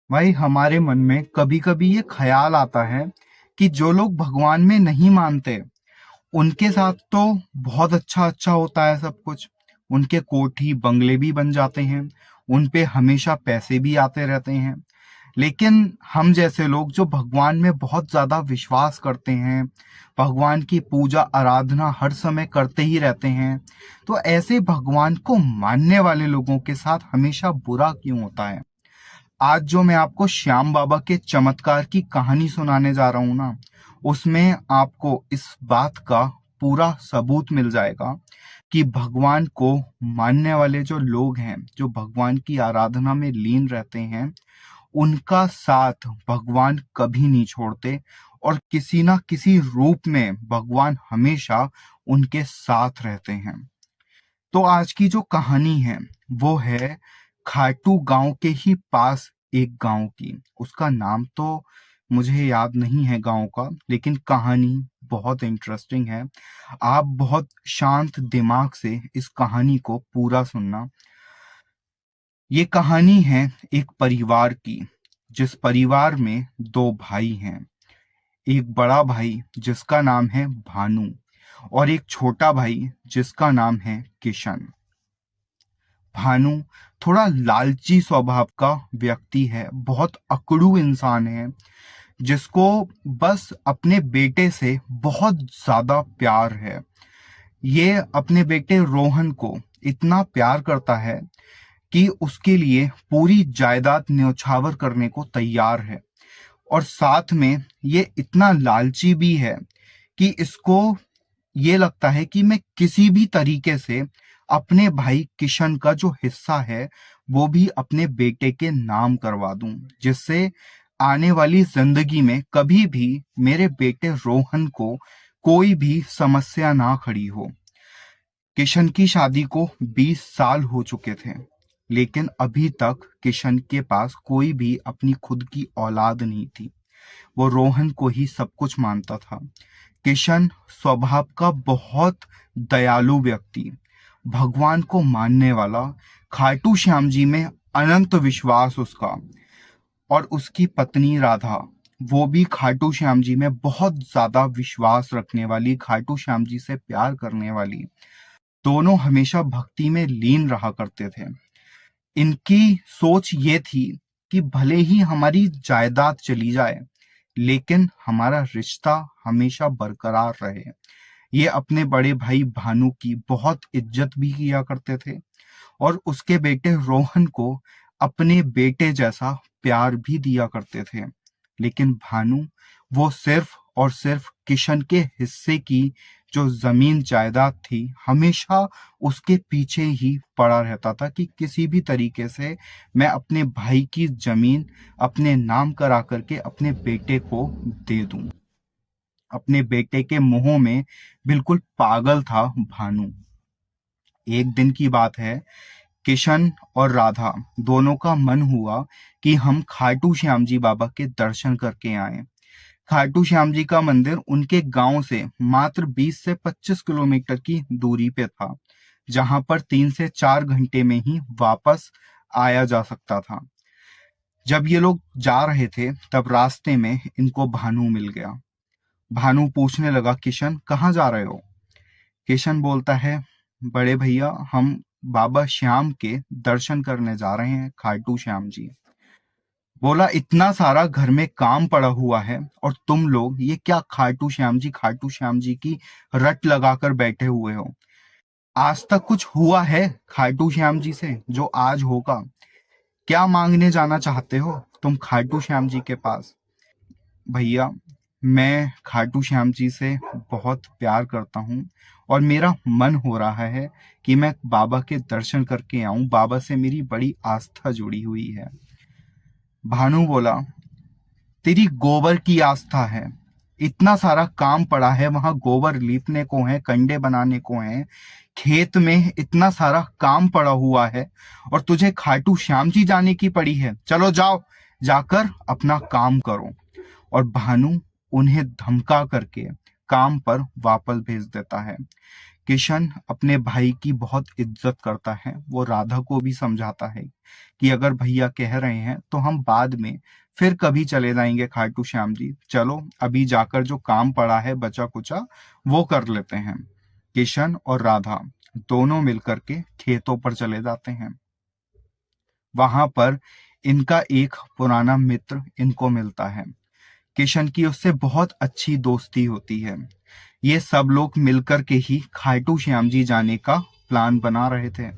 भाई हमारे मन में कभी कभी ये ख्याल आता है कि जो लोग भगवान में नहीं मानते उनके साथ तो बहुत अच्छा अच्छा होता है सब कुछ। उनके कोठी बंगले भी बन जाते हैं, उन पे हमेशा पैसे भी आते रहते हैं। लेकिन हम जैसे लोग जो भगवान में बहुत ज्यादा विश्वास करते हैं, भगवान की पूजा आराधना हर समय करते ही रहते हैं, तो ऐसे भगवान को मानने वाले लोगों के साथ हमेशा बुरा क्यों होता है। आज जो मैं आपको श्याम बाबा के चमत्कार की कहानी सुनाने जा रहा हूं ना, उसमें आपको इस बात का पूरा सबूत मिल जाएगा कि भगवान को मानने वाले जो लोग हैं, जो भगवान की आराधना में लीन रहते हैं, उनका साथ भगवान कभी नहीं छोड़ते और किसी ना किसी रूप में भगवान हमेशा उनके साथ रहते हैं। तो आज की जो कहानी है वो है खाटू गांव के ही पास एक गांव की। उसका नाम तो मुझे याद नहीं है गांव का, लेकिन कहानी बहुत इंटरेस्टिंग है। आप बहुत शांत दिमाग से इस कहानी को पूरा सुनना। ये कहानी है एक परिवार की, जिस परिवार में दो भाई हैं। एक बड़ा भाई जिसका नाम है भानु और एक छोटा भाई जिसका नाम है किशन। भानु थोड़ा लालची स्वभाव का व्यक्ति है, बहुत अकड़ू इंसान है, जिसको बस अपने बेटे से बहुत ज्यादा प्यार है। ये अपने बेटे रोहन को इतना प्यार करता है कि उसके लिए पूरी जायदाद न्यौछावर करने को तैयार है। और साथ में ये इतना लालची भी है कि इसको ये लगता है कि मैं किसी भी तरीके से अपने भाई किशन का जो हिस्सा है वो भी अपने बेटे के नाम करवा दूं, जिससे आने वाली जिंदगी में कभी भी मेरे बेटे रोहन को कोई भी समस्या ना खड़ी हो। किशन की शादी को 20 साल हो चुके थे, लेकिन अभी तक किशन के पास कोई भी अपनी खुद की औलाद नहीं थी। वो रोहन को ही सब कुछ मानता था। किशन स्वभाव का बहुत दयालु व्यक्ति, भगवान को मानने वाला, खाटू श्याम जी में अनंत विश्वास उसका। और उसकी पत्नी राधा, वो भी खाटू श्याम जी में बहुत ज्यादा विश्वास रखने वाली, खाटू श्याम जी से प्यार करने वाली। दोनों हमेशा भक्ति में लीन रहा करते थे। इनकी सोच ये थी कि भले ही हमारी जायदाद चली जाए, लेकिन हमारा रिश्ता हमेशा बरकरार रहे। ये अपने बड़े भाई भानु की बहुत इज्जत भी किया करते थे और उसके बेटे रोहन को अपने बेटे जैसा प्यार भी दिया करते थे। लेकिन भानु, वो सिर्फ और सिर्फ किशन के हिस्से की जो जमीन जायदाद थी, हमेशा उसके पीछे ही पड़ा रहता था कि किसी भी तरीके से मैं अपने भाई की जमीन अपने नाम करा करके अपने बेटे को दे दूं। अपने बेटे के मोह में बिल्कुल पागल था भानु। एक दिन की बात है, किशन और राधा दोनों का मन हुआ कि हम खाटू श्याम जी बाबा के दर्शन करके आए। खाटू श्याम जी का मंदिर उनके गांव से मात्र 20 से 25 किलोमीटर की दूरी पे था, जहां पर 3 से 4 घंटे में ही वापस आया जा सकता था। जब ये लोग जा रहे थे तब रास्ते में इनको भानु मिल गया। भानु पूछने लगा, किशन कहाँ जा रहे हो? किशन बोलता है, बड़े भैया हम बाबा श्याम के दर्शन करने जा रहे हैं, खाटू श्याम जी। बोला, इतना सारा घर में काम पड़ा हुआ है और तुम लोग ये क्या खाटू श्याम जी की रट लगाकर बैठे हुए हो? आज तक कुछ हुआ है खाटू श्याम जी से जो आज होगा? क्या मांगने जाना चाहते हो तुम खाटू श्याम जी के पास? भैया, मैं खाटू श्याम जी से बहुत प्यार करता हूँ और मेरा मन हो रहा है कि मैं बाबा के दर्शन करके आऊं। बाबा से मेरी बड़ी आस्था जुड़ी हुई है। भानु बोला, तेरी गोबर की आस्था है। इतना सारा काम पड़ा है, वहां गोबर लीपने को है, कंडे बनाने को है, खेत में इतना सारा काम पड़ा हुआ है और तुझे खाटू श्याम जी जाने की पड़ी है। चलो जाओ, जाकर अपना काम करो। और भानु उन्हें धमका करके काम पर वापस भेज देता है। किशन अपने भाई की बहुत इज्जत करता है। वो राधा को भी समझाता है कि अगर भैया कह रहे हैं तो हम बाद में फिर कभी चले जाएंगे खाटू श्याम जी, चलो अभी जाकर जो काम पड़ा है बचा कुचा वो कर लेते हैं। किशन और राधा दोनों मिलकर के खेतों पर चले जाते हैं। वहां पर इनका एक पुराना मित्र इनको मिलता है। किशन की उससे बहुत अच्छी दोस्ती होती है। ये सब लोग मिलकर के ही खाटू श्याम जी जाने का प्लान बना रहे थे।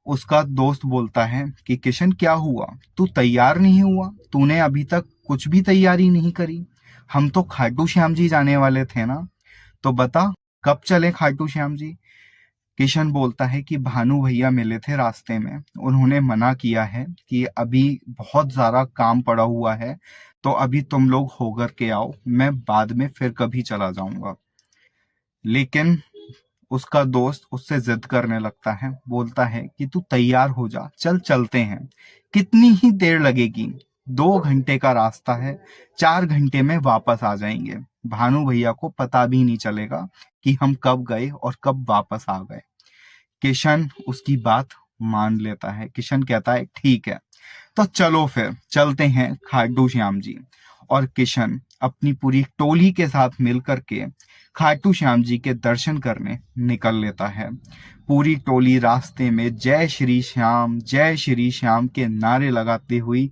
उसका दोस्त बोलता है कि किशन क्या हुआ, तू तैयार नहीं हुआ, तूने अभी तक कुछ भी तैयारी नहीं करी। हम तो खाटू श्याम जी जाने वाले थे ना, तो बता कब चले खाटू श्याम जी। किशन बोलता है कि भानु भैया मिले थे रास्ते में, उन्होंने मना किया है कि अभी बहुत सारा काम पड़ा हुआ है, तो अभी तुम लोग होकर के आओ, मैं बाद में फिर कभी चला जाऊंगा। लेकिन उसका दोस्त उससे जिद करने लगता है, बोलता है कि तू तैयार हो जा, चल चलते हैं। कितनी ही देर लगेगी, 2 घंटे का रास्ता है, 4 घंटे में वापस आ जाएंगे। भानु भैया को पता भी नहीं चलेगा कि हम कब गए और कब वापस आ गए। किशन उसकी बात मान लेता है। किशन कहता है ठीक है, तो चलो फिर चलते हैं खाटू श्याम जी। और किशन अपनी पूरी टोली के साथ मिलकर के खाटू श्याम जी के दर्शन करने निकल लेता है। पूरी टोली रास्ते में जय श्री श्याम के नारे लगाते हुई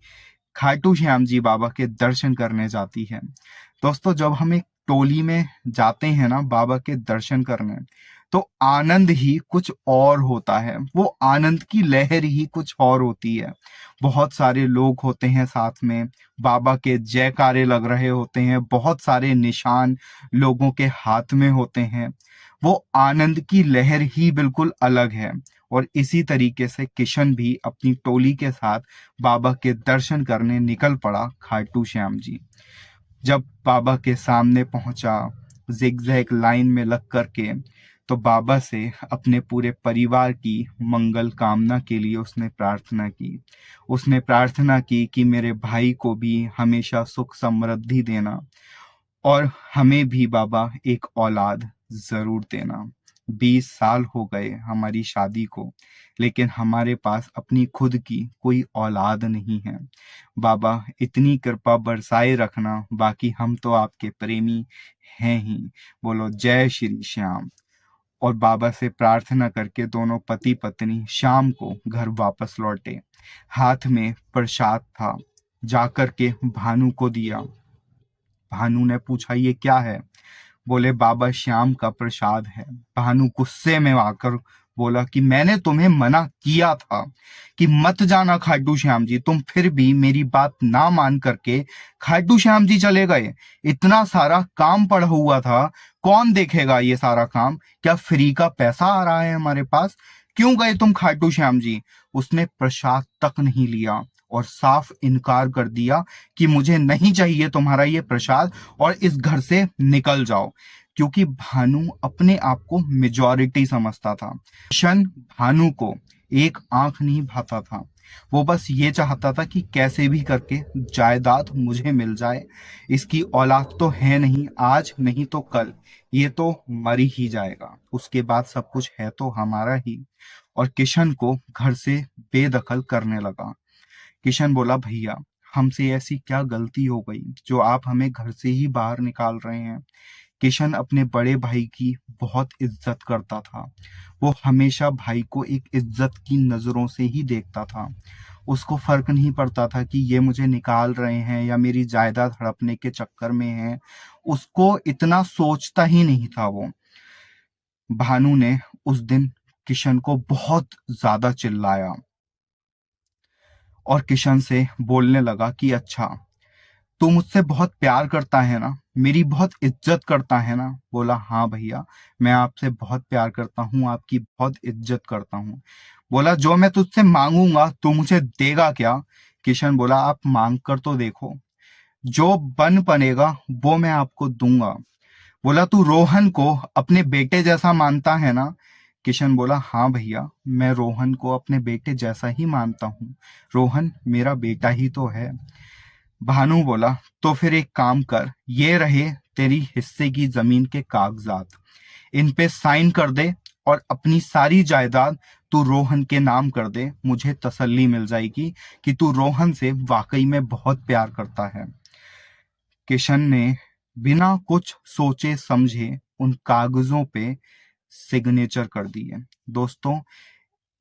खाटू श्याम जी बाबा के दर्शन करने जाती है। दोस्तों, जब हम एक टोली में जाते हैं ना बाबा के दर्शन करने, तो आनंद ही कुछ और होता है। वो आनंद की लहर ही कुछ और होती है। बहुत सारे लोग होते हैं साथ में, बाबा के जयकारे लग रहे होते हैं, बहुत सारे निशान लोगों के हाथ में होते हैं। वो आनंद की लहर ही बिल्कुल अलग है। और इसी तरीके से किशन भी अपनी टोली के साथ बाबा के दर्शन करने निकल पड़ा खाटू श्याम जी। जब बाबा के सामने पहुंचा, जिगजैग लाइन में लग करके, तो बाबा से अपने पूरे परिवार की मंगल कामना के लिए उसने प्रार्थना की। उसने प्रार्थना की कि मेरे भाई को भी हमेशा सुख समृद्धि देना, और हमें भी बाबा एक औलाद जरूर देना। 20 साल हो गए हमारी शादी को, लेकिन हमारे पास अपनी खुद की कोई औलाद नहीं है। बाबा इतनी कृपा बरसाए रखना, बाकी हम तो आपके प्रेमी हैं ही। बोलो जय श्री श्याम। और बाबा से प्रार्थना करके दोनों पति पत्नी शाम को घर वापस लौटे। हाथ में प्रसाद था, जाकर के भानु को दिया। भानु ने पूछा ये क्या है? बोले बाबा श्याम का प्रसाद है। भानु गुस्से में आकर बोला कि मैंने तुम्हें मना किया था कि मत जाना खाटू श्याम जी, तुम फिर भी मेरी बात ना मान करके खाटू श्याम जी चले गए। इतना सारा काम पड़ा हुआ था, कौन देखेगा ये सारा काम? क्या फ्री का पैसा आ रहा है हमारे पास? क्यों गए तुम खाटू श्याम जी? उसने प्रसाद तक नहीं लिया और साफ इनकार कर दिया कि मुझे नहीं चाहिए तुम्हारा ये प्रसाद, और इस घर से निकल जाओ। क्योंकि भानु अपने आप को मेजॉरिटी समझता था। किशन भानु को एक आंख नहीं भाता था। वो बस ये चाहता था कि कैसे भी करके जायदाद मुझे मिल जाए। इसकी औलाद तो है नहीं, आज नहीं तो कल ये तो मर ही जाएगा, उसके बाद सब कुछ है तो हमारा ही। और किशन को घर से बेदखल करने लगा। किशन बोला भैया हमसे ऐसी क्या गलती हो गई जो आप हमें घर से ही बाहर निकाल रहे हैं? किशन अपने बड़े भाई की बहुत इज्जत करता था। वो हमेशा भाई को एक इज्जत की नजरों से ही देखता था। उसको फर्क नहीं पड़ता था कि ये मुझे निकाल रहे हैं या मेरी जायदाद हड़पने के चक्कर में है। उसको इतना सोचता ही नहीं था वो। भानु ने उस दिन किशन को बहुत ज्यादा चिल्लाया और किशन से बोलने लगा कि अच्छा तू मुझसे बहुत प्यार करता है ना, मेरी बहुत इज्जत करता है ना? बोला हाँ भैया, मैं आपसे बहुत प्यार करता हूँ, आपकी बहुत इज्जत करता हूँ। बोला जो मैं तुझसे मांगूंगा तू मुझे देगा क्या? किशन बोला आप मांग कर तो देखो, जो बन बनेगा वो मैं आपको दूंगा। बोला तू रोहन को अपने बेटे जैसा मानता है ना? किशन बोला हाँ भैया, मैं रोहन को अपने बेटे जैसा ही मानता हूँ, रोहन मेरा बेटा ही तो है। भानु बोला तो फिर एक काम कर, ये रहे तेरी हिस्से की जमीन के कागजात, इन पे साइन कर दे और अपनी सारी जायदाद तू रोहन के नाम कर दे, मुझे तसल्ली मिल जाएगी कि तू रोहन से वाकई में बहुत प्यार करता है। किशन ने बिना कुछ सोचे समझे उन कागजों पे सिग्नेचर कर दिए। दोस्तों,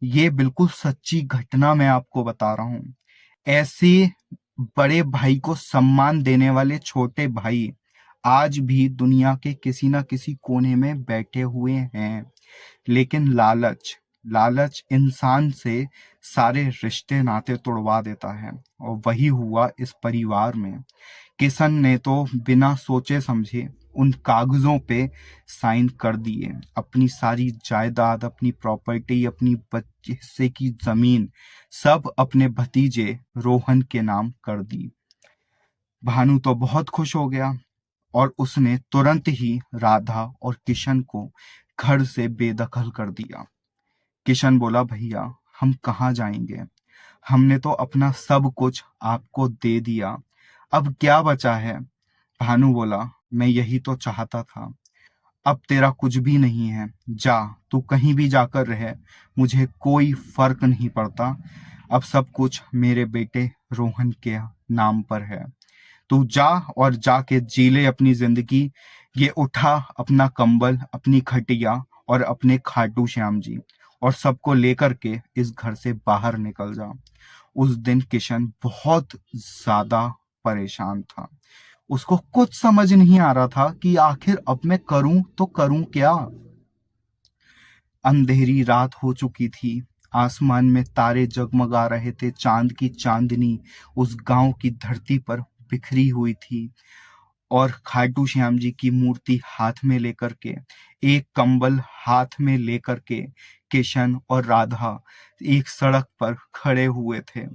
ये बिल्कुल सच्ची घटना मैं आपको बता रहा हूँ। ऐसे बड़े भाई को सम्मान देने वाले छोटे भाई आज भी दुनिया के किसी ना किसी कोने में बैठे हुए हैं, लेकिन लालच लालच इंसान से सारे रिश्ते नाते तोड़वा देता है, और वही हुआ इस परिवार में। किशन ने तो बिना सोचे समझे उन कागजों पे साइन कर दिए, अपनी सारी जायदाद, अपनी प्रॉपर्टी, अपनी हिस्से की जमीन सब अपने भतीजे रोहन के नाम कर दी। भानु तो बहुत खुश हो गया और उसने तुरंत ही राधा और किशन को घर से बेदखल कर दिया। किशन बोला, भैया हम कहाँ जाएंगे, हमने तो अपना सब कुछ आपको दे दिया, अब क्या बचा है। भानु बोला, मैं यही तो चाहता था, अब तेरा कुछ भी नहीं है, जा तू कहीं भी जाकर रह, मुझे कोई फर्क नहीं पड़ता, अब सब कुछ मेरे बेटे रोहन के नाम पर है, तू जा और जाके जी ले अपनी जिंदगी। ये उठा अपना कंबल, अपनी खटिया और अपने खाटू श्याम जी और सबको लेकर के इस घर से बाहर निकल जा। उस दिन किशन बहुत ज्यादा परेशान था। उसको कुछ समझ नहीं आ रहा था कि आखिर अब मैं करूं तो करूं क्या। अंधेरी रात हो चुकी थी, आसमान में तारे जगमगा रहे थे, चांद की चांदनी उस गांव की धरती पर बिखरी हुई थी, और खाटू श्याम जी की मूर्ति हाथ में लेकर के, एक कंबल हाथ में लेकर के किशन और राधा एक सड़क पर खड़े हुए थे।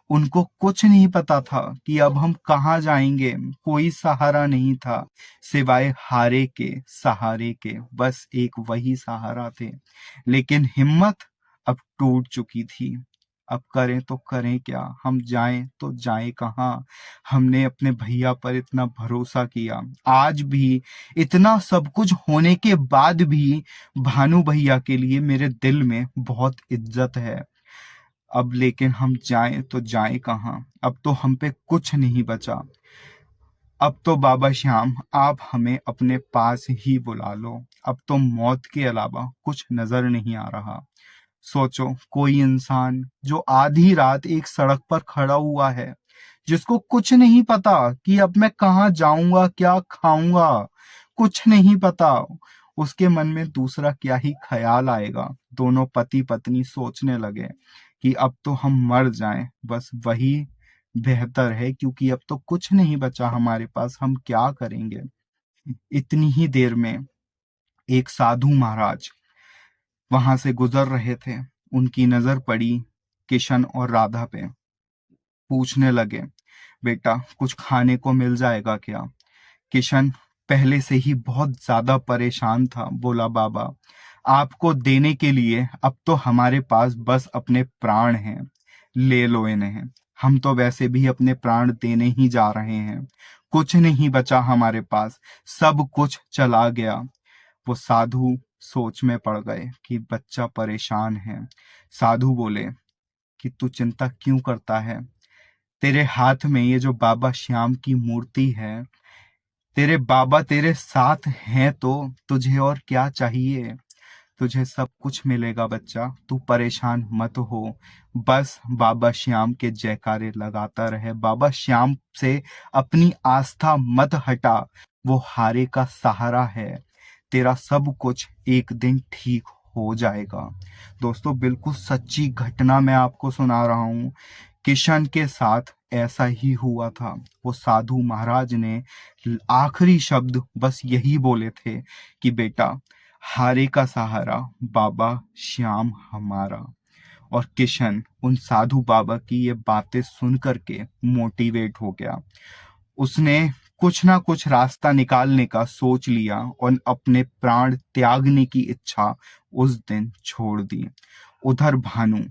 उनको कुछ नहीं पता था कि अब हम कहाँ जाएंगे, कोई सहारा नहीं था सिवाय हारे के सहारे के, बस एक वही सहारा थे। लेकिन हिम्मत अब टूट चुकी थी। अब करें तो करें क्या, हम जाएं तो जाएं कहाँ। हमने अपने भैया पर इतना भरोसा किया, आज भी इतना सब कुछ होने के बाद भी भानु भैया के लिए मेरे दिल में बहुत इज्जत है। अब लेकिन हम जाएं तो जाएं कहाँ, अब तो हम पे कुछ नहीं बचा। अब तो बाबा श्याम आप हमें अपने पास ही बुला लो, अब तो मौत के अलावा कुछ नजर नहीं आ रहा। सोचो, कोई इंसान जो आधी रात एक सड़क पर खड़ा हुआ है, जिसको कुछ नहीं पता कि अब मैं कहाँ जाऊंगा, क्या खाऊंगा, कुछ नहीं पता, उसके मन में दूसरा क्या ही ख्याल आएगा। दोनों पति पत्नी सोचने लगे कि अब तो हम मर जाएं, बस वही बेहतर है, क्योंकि अब तो कुछ नहीं बचा हमारे पास, हम क्या करेंगे। इतनी ही देर में एक साधु महाराज वहां से गुजर रहे थे। उनकी नजर पड़ी किशन और राधा पे। पूछने लगे, बेटा कुछ खाने को मिल जाएगा क्या। किशन पहले से ही बहुत ज्यादा परेशान था। बोला, बाबा आपको देने के लिए अब तो हमारे पास बस अपने प्राण हैं, ले लो इन्हें, हम तो वैसे भी अपने प्राण देने ही जा रहे हैं, कुछ नहीं बचा हमारे पास, सब कुछ चला गया। वो साधु सोच में पड़ गए कि बच्चा परेशान है। साधु बोले कि तू चिंता क्यों करता है, तेरे हाथ में ये जो बाबा श्याम की मूर्ति है, तेरे बाबा तेरे साथ हैं तो तुझे और क्या चाहिए, तुझे सब कुछ मिलेगा बच्चा, तू परेशान मत हो, बस बाबा श्याम के जयकारे लगाता रहे, बाबा श्याम से अपनी आस्था मत हटा, वो हारे का सहारा है, तेरा सब कुछ एक दिन ठीक हो जाएगा। दोस्तों, बिल्कुल सच्ची घटना मैं आपको सुना रहा हूँ। किशन के साथ ऐसा ही हुआ था। वो साधु महाराज ने आखिरी शब्द बस यही बोले थे कि बेटा हारे का सहारा बाबा श्याम हमारा। और किशन उन साधु बाबा की ये बातें सुन करके मोटिवेट हो गया। उसने कुछ ना कुछ रास्ता निकालने का सोच लिया और अपने प्राण त्यागने की इच्छा उस दिन छोड़ दी। उधर भानु,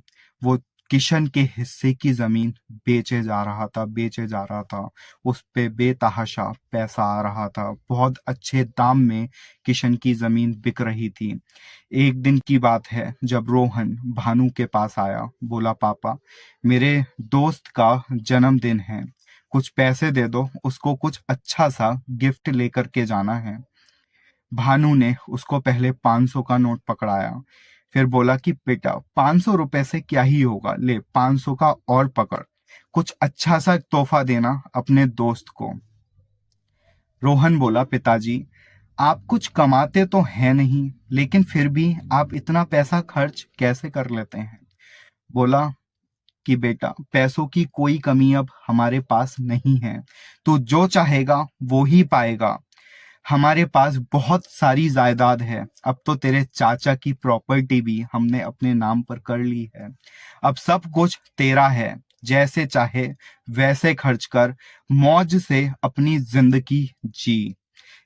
वो किशन के हिस्से की जमीन बेचे जा रहा था। उस पे बेतहाशा पैसा आ रहा था, बहुत अच्छे दाम में किशन की जमीन बिक रही थी। एक दिन की बात है जब रोहन भानु के पास आया, बोला पापा मेरे दोस्त का जन्मदिन है, कुछ पैसे दे दो, उसको कुछ अच्छा सा गिफ्ट लेकर के जाना है। भानु ने उसको पहले 500 का नोट पकड़ाया, फिर बोला कि बेटा 500 रुपए से क्या ही होगा, ले 500 का और पकड़, कुछ अच्छा सा तोहफा देना अपने दोस्त को। रोहन बोला पिताजी आप कुछ कमाते तो है नहीं, लेकिन फिर भी आप इतना पैसा खर्च कैसे कर लेते हैं। बोला कि बेटा पैसों की कोई कमी अब हमारे पास नहीं है, तू जो चाहेगा वो ही पाएगा। हमारे पास बहुत सारी जायदाद है, अब तो तेरे चाचा की प्रॉपर्टी भी हमने अपने नाम पर कर ली है। अब सब कुछ तेरा है, जैसे चाहे वैसे खर्च कर, मौज से अपनी जिंदगी जी।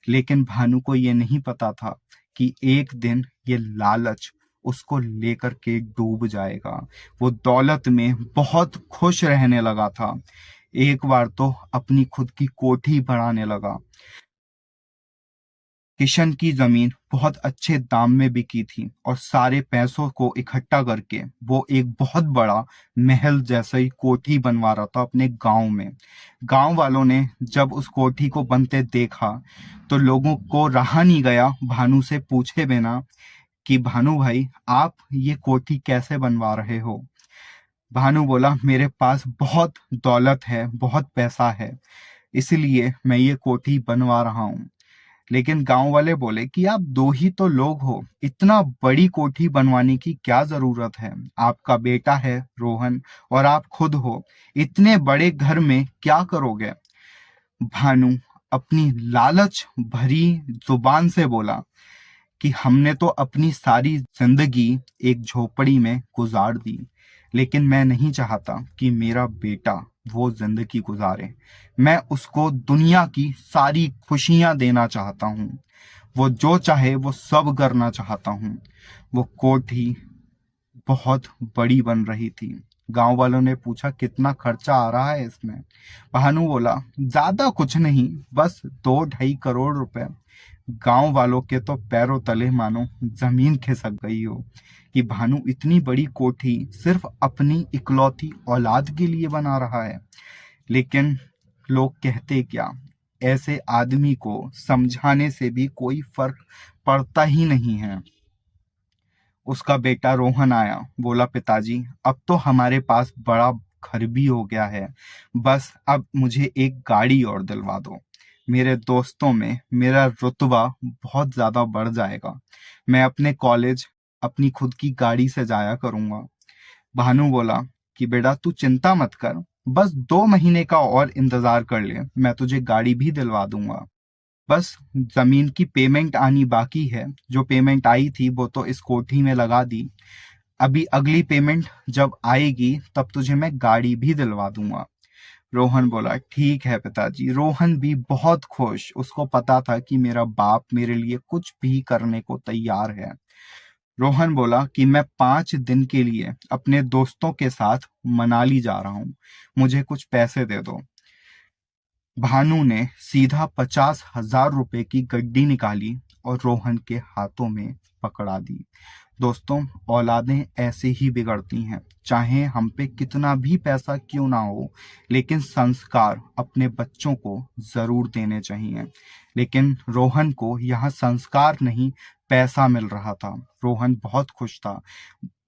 लेकिन भानु को ये नहीं पता था कि एक दिन ये लालच उसको लेकर के डूब जाएगा। वो दौलत में बहुत खुश रहने लगा था, एक बार तो अपनी खुद की कोठी बढ़ाने लगा। किशन की जमीन बहुत अच्छे दाम में बिकी थी और सारे पैसों को इकट्ठा करके वो एक बहुत बड़ा महल जैसा ही कोठी बनवा रहा था अपने गांव में। गांव वालों ने जब उस कोठी को बनते देखा तो लोगों को रहा नहीं गया भानु से पूछे बिना कि भानु भाई आप ये कोठी कैसे बनवा रहे हो। भानु बोला मेरे पास बहुत दौलत है, बहुत पैसा है, इसलिए मैं ये कोठी बनवा रहा हूँ। लेकिन गांव वाले बोले कि आप दो ही तो लोग हो, इतना बड़ी कोठी बनवाने की क्या जरूरत है, आपका बेटा है रोहन और आप खुद हो, इतने बड़े घर में क्या करोगे। भानु अपनी लालच भरी जुबान से बोला कि हमने तो अपनी सारी जिंदगी एक झोपड़ी में गुजार दी, लेकिन मैं नहीं चाहता कि मेरा बेटा वो जिंदगी गुजारे। मैं उसको दुनिया की सारी खुशियां देना चाहता हूँ, वो जो चाहे वो सब करना चाहता हूँ। वो कोठी बहुत बड़ी बन रही थी। गांव वालों ने पूछा कितना खर्चा आ रहा है इसमें। भानु बोला ज्यादा कुछ नहीं, बस 2-2.5 करोड़ रुपए। गांव वालों के तो पैरों तले मानो जमीन खिसक गई हो कि भानु इतनी बड़ी कोठी सिर्फ अपनी इकलौती औलाद के लिए बना रहा है। लेकिन लोग कहते क्या, ऐसे आदमी को समझाने से भी कोई फर्क पड़ता ही नहीं है। उसका बेटा रोहन आया, बोला पिताजी अब तो हमारे पास बड़ा घर भी हो गया है, बस अब मुझे एक गाड़ी और दिलवा दो, मेरे दोस्तों में मेरा रुतबा बहुत ज्यादा बढ़ जाएगा, मैं अपने कॉलेज अपनी खुद की गाड़ी से जाया करूंगा। भानु बोला कि बेटा तू चिंता मत कर, बस 2 महीने का और इंतजार कर ले, मैं तुझे गाड़ी भी दिलवा दूंगा। बस जमीन की पेमेंट आनी बाकी है, जो पेमेंट आई थी वो तो इस कोठी में लगा दी, अभी अगली पेमेंट जब आएगी तब तुझे मैं गाड़ी भी दिलवा दूंगा। रोहन बोला ठीक है पिताजी। रोहन भी बहुत खुश, उसको पता था कि मेरा बाप मेरे लिए कुछ भी करने को तैयार है। रोहन बोला कि मैं 5 दिन के लिए अपने दोस्तों के साथ मनाली जा रहा हूँ, मुझे कुछ पैसे दे दो। भानु ने सीधा 50,000 रुपए की गड्डी निकाली और रोहन के हाथों में पकड़ा दी। दोस्तों औलादें ऐसे ही बिगड़ती हैं, चाहे हम पे कितना भी पैसा क्यों ना हो, लेकिन संस्कार अपने बच्चों को जरूर देने चाहिए। लेकिन रोहन को यहाँ संस्कार नहीं पैसा मिल रहा था। रोहन बहुत खुश था।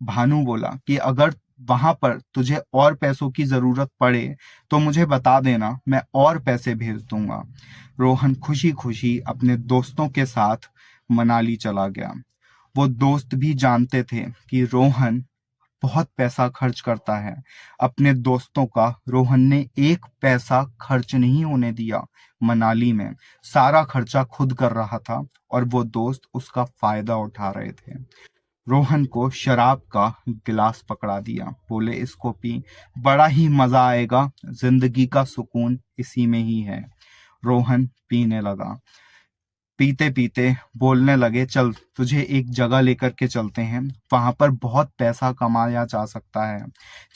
भानु बोला कि अगर वहां पर तुझे और पैसों की जरूरत पड़े तो मुझे बता देना, मैं और पैसे भेज दूंगा। रोहन खुशी खुशी अपने दोस्तों के साथ मनाली चला गया। वो दोस्त भी जानते थे कि रोहन बहुत पैसा खर्च करता है। अपने दोस्तों का रोहन ने एक पैसा खर्च नहीं होने दिया। मनाली में सारा खर्चा खुद कर रहा था और वो दोस्त उसका फायदा उठा रहे थे। रोहन को शराब का गिलास पकड़ा दिया, बोले इसको पी, बड़ा ही मजा आएगा, जिंदगी का सुकून इसी में ही है। रोहन पीने लगा। पीते पीते बोलने लगे, चल तुझे एक जगह लेकर के चलते हैं, वहां पर बहुत पैसा कमाया जा सकता है।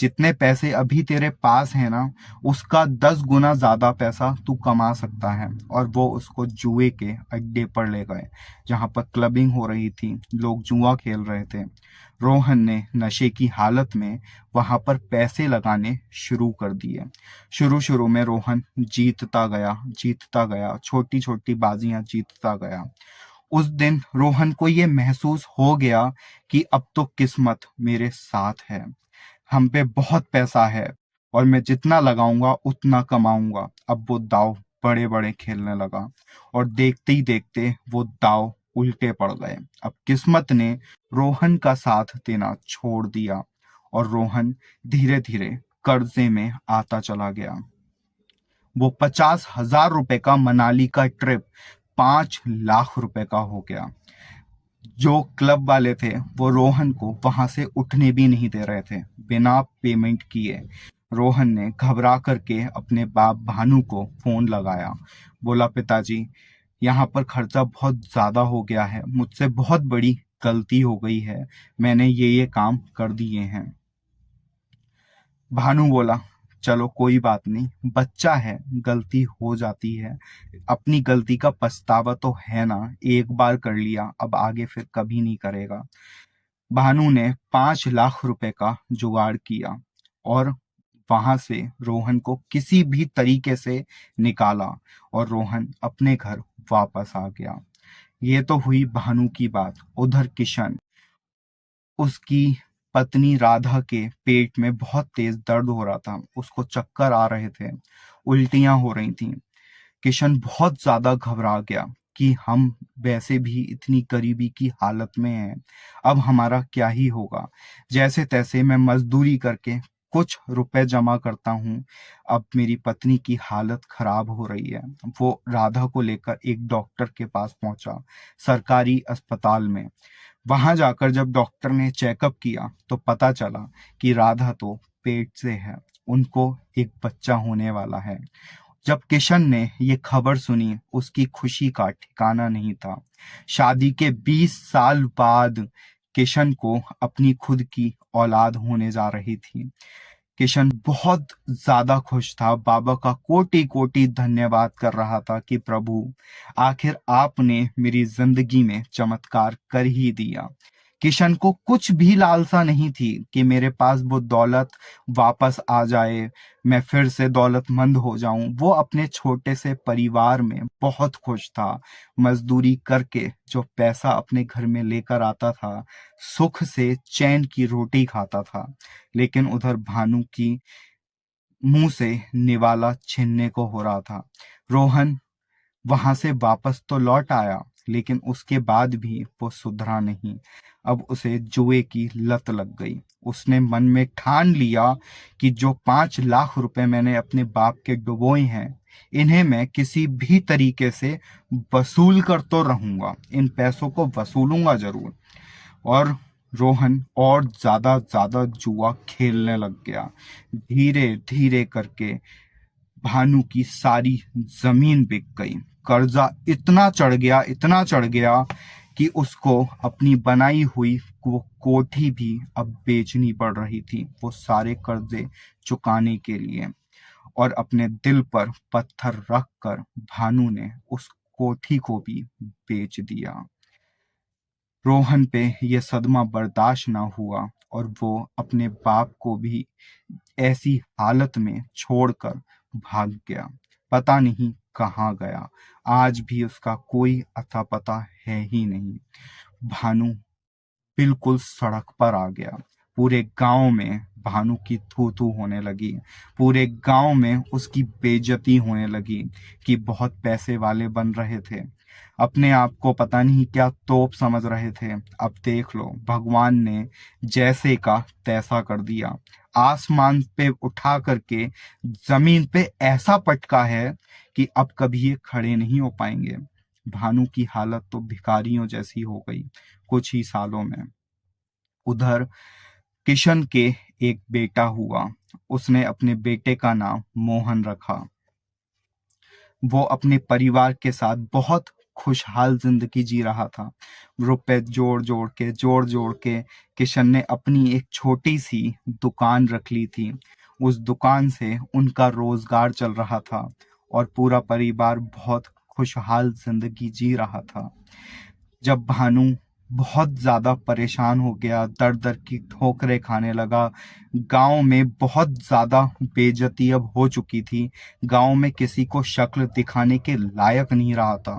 जितने पैसे अभी तेरे पास है ना, उसका 10 गुना ज्यादा पैसा तू कमा सकता है। और वो उसको जुए के अड्डे पर ले गए, जहां पर क्लबिंग हो रही थी, लोग जुआ खेल रहे थे। रोहन ने नशे की हालत में वहां पर पैसे लगाने शुरू कर दिए। शुरू शुरू में रोहन जीतता गया, छोटी छोटी बाजियां जीतता गया। उस दिन रोहन को ये महसूस हो गया कि अब तो किस्मत मेरे साथ है, हम पे बहुत पैसा है और मैं जितना लगाऊंगा उतना कमाऊंगा। अब वो दाव बड़े बड़े खेलने लगा और देखते ही देखते वो दाव उल्टे पड़ गए। अब किस्मत ने रोहन का साथ देना छोड़ दिया और रोहन धीरे धीरे कर्जे में आता चला गया। वो 50,000 रुपए का मनाली का ट्रिप 5 लाख रुपए का हो गया। जो क्लब वाले थे वो रोहन को वहां से उठने भी नहीं दे रहे थे बिना पेमेंट किए। रोहन ने घबरा करके अपने बाप भानु को फोन लगाया, बोला, पिताजी यहाँ पर खर्चा बहुत ज्यादा हो गया है, मुझसे बहुत बड़ी गलती हो गई है, मैंने ये काम कर दिए हैं। भानु बोला, चलो कोई बात नहीं, बच्चा है, गलती हो जाती है, अपनी गलती का पछतावा तो है ना, एक बार कर लिया, अब आगे फिर कभी नहीं करेगा। भानु ने 5 लाख रुपए का जुगाड़ किया और वहां से रोहन को किसी भी तरीके से निकाला और रोहन अपने घर वापस आ गया। ये तो हुई भानु की बात। उधर किशन, उसकी पत्नी राधा के पेट में बहुत तेज दर्द हो रहा था, उसको चक्कर आ रहे थे, उल्टियां हो रही थीं। किशन बहुत ज्यादा घबरा गया कि हम वैसे भी इतनी गरीबी की हालत में हैं, अब हमारा क्या ही होगा। जैसे तैसे मैं मजदूरी करके कुछ रुपए जमा करता हूँ, अब मेरी पत्नी की हालत खराब हो रही है। वो राधा को लेकर एक डॉक्टर के पास पहुंचा, सरकारी अस्पताल में। वहां जाकर जब डॉक्टर ने चेकअप किया तो पता चला कि राधा तो पेट से है, उनको एक बच्चा होने वाला है। जब किशन ने ये खबर सुनी, उसकी खुशी का ठिकाना नहीं था। शादी के 20 साल बाद किशन को अपनी खुद की औलाद होने जा रही थी। किशन बहुत ज्यादा खुश था, बाबा का कोटि कोटि धन्यवाद कर रहा था कि प्रभु, आखिर आपने मेरी जिंदगी में चमत्कार कर ही दिया। किशन को कुछ भी लालसा नहीं थी कि मेरे पास वो दौलत वापस आ जाए, मैं फिर से दौलतमंद हो जाऊं। वो अपने छोटे से परिवार में बहुत खुश था। मजदूरी करके जो पैसा अपने घर में लेकर आता था, सुख से चैन की रोटी खाता था। लेकिन उधर भानु की मुंह से निवाला छीनने को हो रहा था। रोहन वहां से वापस तो लौट आया, लेकिन उसके बाद भी वो सुधरा नहीं। अब उसे जुए की लत लग गई। उसने मन में ठान लिया कि जो 5 लाख रुपए मैंने अपने बाप के डुबोए हैं, इन्हें मैं किसी भी तरीके से वसूल कर तो रहूंगा, इन पैसों को वसूलूंगा जरूर। और रोहन और ज्यादा ज्यादा जुआ खेलने लग गया। धीरे धीरे करके भानु की सारी जमीन बिक गई। कर्जा इतना चढ़ गया कि उसको अपनी बनाई हुई वो कोठी भी अब बेचनी पड़ रही थी, वो सारे कर्जे चुकाने के लिए। और अपने दिल पर पत्थर रख कर भानु ने उस कोठी को भी बेच दिया। रोहन पे यह सदमा बर्दाश्त ना हुआ और वो अपने बाप को भी ऐसी हालत में छोड़कर भाग गया। पता नहीं कहाँ गया, आज भी उसका कोई अता पता है ही नहीं। भानु बिल्कुल सड़क पर आ गया। पूरे गांव में भानु की थू थू होने लगी, पूरे गांव में उसकी बेइज्जती होने लगी कि बहुत पैसे वाले बन रहे थे, अपने आप को पता नहीं क्या तोप समझ रहे थे। अब देख लो, भगवान ने जैसे का तैसा कर दिया। आसमान पे उठा करके जमीन पे ऐसा पटका है कि अब कभी ये खड़े नहीं हो पाएंगे। भानु की हालत तो भिखारियों जैसी हो गई कुछ ही सालों में। उधर किशन के एक बेटा हुआ, उसने अपने बेटे का नाम मोहन रखा। वो अपने परिवार के साथ बहुत खुशहाल जिंदगी जी रहा था। रुपए जोड़ जोड़ के किशन ने अपनी एक छोटी सी दुकान रख ली थी। उस दुकान से उनका रोजगार चल रहा था और पूरा परिवार बहुत खुशहाल जिंदगी जी रहा था। जब भानु बहुत ज्यादा परेशान हो गया, दर दर की ठोकरें खाने लगा, गांव में बहुत ज्यादा बेइज्जती अब हो चुकी थी। गांव में किसी को शक्ल दिखाने के लायक नहीं रहा था।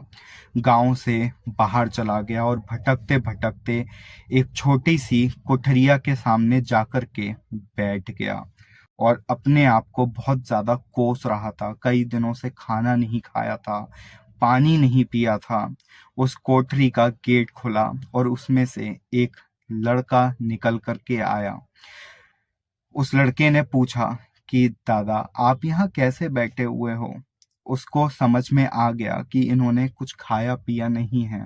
गांव से बाहर चला गया और भटकते भटकते एक छोटी सी कोठरिया के सामने जाकर के बैठ गया और अपने आप को बहुत ज्यादा कोस रहा था। कई दिनों से खाना नहीं खाया था, पानी नहीं पिया था। उस कोठरी का गेट खुला और उसमें से एक लड़का निकल करके आया। उस लड़के ने पूछा कि दादा, आप यहाँ कैसे बैठे हुए हो? उसको समझ में आ गया कि इन्होंने कुछ खाया पिया नहीं है।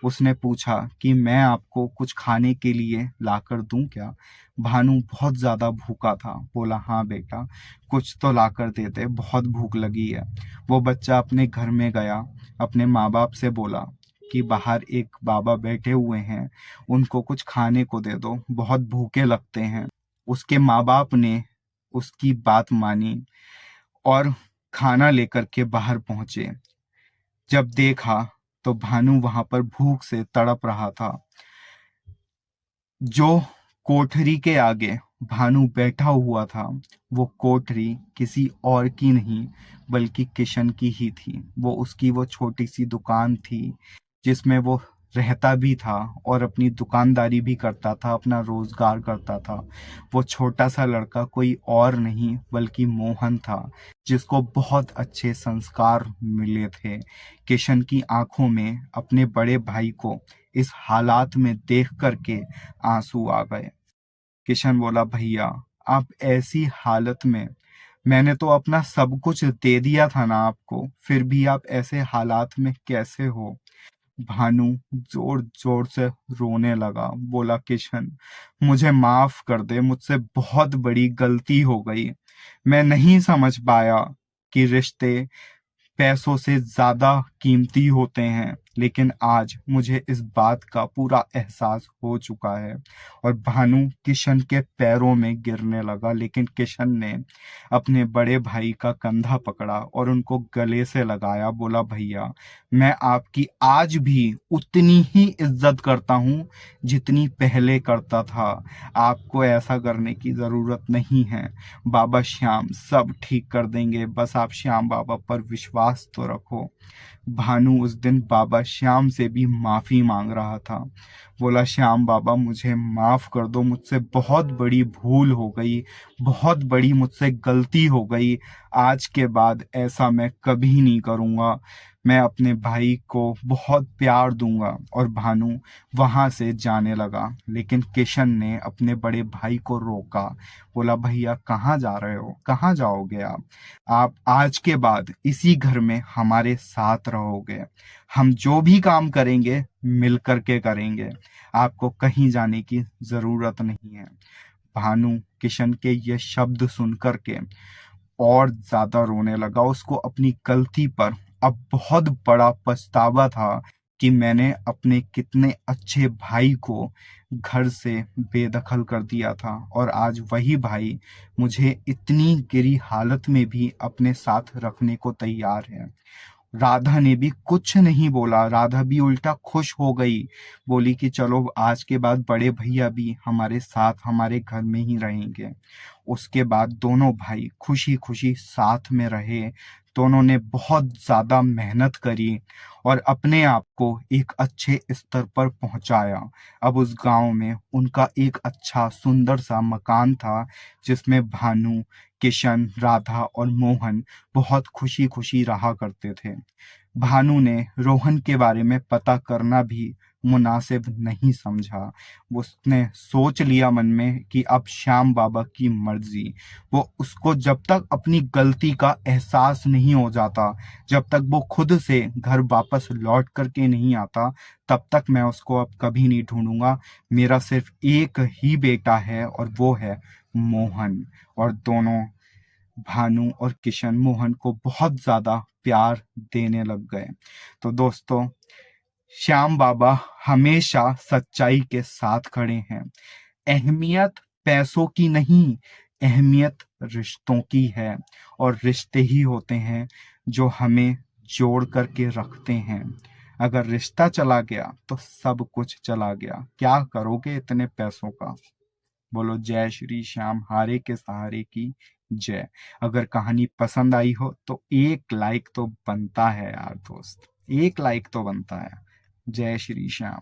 उसने पूछा कि मैं आपको कुछ खाने के लिए लाकर दूं क्या? भानु बहुत ज्यादा भूखा था। बोला, हाँ बेटा, कुछ तो लाकर दे दे, बहुत भूख लगी है। वो बच्चा अपने घर में गया, अपने माँ बाप से बोला कि बाहर एक बाबा बैठे हुए हैं, उनको कुछ खाने को दे दो, बहुत भूखे लगते हैं। उसके माँ बाप ने उसकी बात मानी और खाना लेकर के बाहर पहुंचे। जब देखा तो भानु वहां पर भूख से तड़प रहा था। जो कोठरी के आगे भानु बैठा हुआ था, वो कोठरी किसी और की नहीं बल्कि किशन की ही थी। वो छोटी सी दुकान थी जिसमें वो रहता भी था और अपनी दुकानदारी भी करता था, अपना रोजगार करता था। वो छोटा सा लड़का कोई और नहीं बल्कि मोहन था, जिसको बहुत अच्छे संस्कार मिले थे। किशन की आंखों में अपने बड़े भाई को इस हालात में देख करके आंसू आ गए। किशन बोला, भैया, आप ऐसी हालत में, मैंने तो अपना सब कुछ दे दिया था ना आपको, फिर भी आप ऐसे हालात में कैसे हो? भानु जोर जोर से रोने लगा। बोला, किशन, मुझे माफ कर दे, मुझसे बहुत बड़ी गलती हो गई। मैं नहीं समझ पाया कि रिश्ते पैसों से ज्यादा कीमती होते हैं, लेकिन आज मुझे इस बात का पूरा एहसास हो चुका है। और भानु किशन के पैरों में गिरने लगा, लेकिन किशन ने अपने बड़े भाई का कंधा पकड़ा और उनको गले से लगाया। बोला, भैया, मैं आपकी आज भी उतनी ही इज्जत करता हूँ जितनी पहले करता था। आपको ऐसा करने की जरूरत नहीं है। बाबा श्याम सब ठीक कर देंगे, बस आप श्याम बाबा पर विश्वास तो रखो। भानु उस दिन बाबा श्याम से भी माफी मांग रहा था। बोला, श्याम बाबा, मुझे माफ कर दो, मुझसे बहुत बड़ी भूल हो गई, बहुत बड़ी मुझसे गलती हो गई। आज के बाद ऐसा मैं कभी नहीं करूंगा। मैं अपने भाई को बहुत प्यार दूंगा। और भानु वहां से जाने लगा, लेकिन किशन ने अपने बड़े भाई को रोका। बोला, भैया, कहाँ जा रहे हो? कहाँ जाओगे आप आज के बाद इसी घर में हमारे साथ रहोगे। हम जो भी काम करेंगे मिल करके करेंगे, आपको कहीं जाने की जरूरत नहीं है। भानु किशन के ये शब्द सुन करके और ज्यादा रोने लगा। उसको अपनी गलती पर अब बहुत बड़ा पछतावा था कि मैंने अपने कितने अच्छे भाई को घर से बेदखल कर दिया था, और आज वही भाई मुझे इतनी गिरी हालत में भी अपने साथ रखने को तैयार है। राधा ने भी कुछ नहीं बोला, राधा भी उल्टा खुश हो गई। बोली कि चलो, आज के बाद बड़े भैया भी हमारे साथ हमारे घर में ही रहेंगे। उसके बाद दोनों भाई खुशी खुशी साथ में रहे। दोनों ने बहुत ज्यादा मेहनत करी और अपने आप को एक अच्छे स्तर पर पहुंचाया। अब उस गांव में उनका एक अच्छा सुंदर सा मकान था, जिसमें भानु, किशन, राधा और मोहन बहुत खुशी खुशी रहा करते थे। भानु ने रोहन के बारे में पता करना भी मुनासिब नहीं समझा। उसने सोच लिया मन में कि अब श्याम बाबा की मर्जी। वो उसको जब तक अपनी गलती का एहसास नहीं हो जाता, जब तक वो खुद से घर वापस लौट करके नहीं आता, तब तक मैं उसको अब कभी नहीं ढूंढूंगा। मेरा सिर्फ एक ही बेटा है और वो है मोहन। और दोनों, भानु और किशन, मोहन को बहुत ज्यादा प्यार देने लग गए। तो दोस्तों, श्याम बाबा हमेशा सच्चाई के साथ खड़े हैं। अहमियत पैसों की नहीं, अहमियत रिश्तों की है, और रिश्ते ही होते हैं जो हमें जोड़ करके रखते हैं। अगर रिश्ता चला गया तो सब कुछ चला गया। क्या करोगे इतने पैसों का? बोलो जय श्री श्याम, हारे के सहारे की जय। अगर कहानी पसंद आई हो तो एक लाइक तो बनता है यार दोस्त, एक लाइक तो बनता है। जय श्री श्याम।